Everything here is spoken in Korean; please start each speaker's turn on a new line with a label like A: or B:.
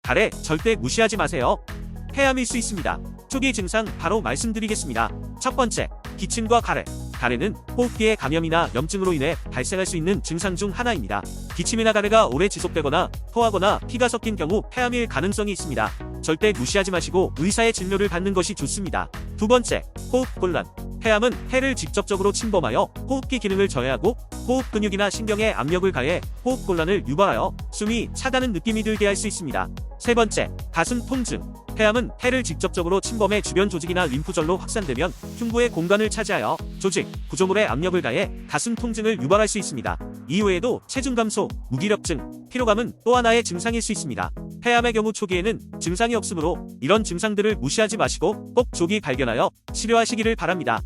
A: 가래 절대 무시하지 마세요. 폐암일 수 있습니다. 초기 증상 바로 말씀드리겠습니다. 첫 번째, 기침과 가래. 가래는 호흡기의 감염이나 염증으로 인해 발생할 수 있는 증상 중 하나입니다. 기침이나 가래가 오래 지속되거나 토하거나 피가 섞인 경우 폐암일 가능성이 있습니다. 절대 무시하지 마시고 의사의 진료를 받는 것이 좋습니다. 두 번째, 호흡곤란. 폐암은 폐를 직접적으로 침범하여 호흡기 기능을 저해하고 호흡 근육이나 신경에 압력을 가해 호흡곤란을 유발하여 숨이 차가는 느낌이 들게 할 수 있습니다. 세 번째, 가슴 통증. 폐암은 폐를 직접적으로 침범해 주변 조직이나 림프절로 확산되면 흉부의 공간을 차지하여 조직, 구조물에 압력을 가해 가슴 통증을 유발할 수 있습니다. 이외에도 체중 감소, 무기력증, 피로감은 또 하나의 증상일 수 있습니다. 폐암의 경우 초기에는 증상이 없으므로 이런 증상들을 무시하지 마시고 꼭 조기 발견하여 치료하시기를 바랍니다.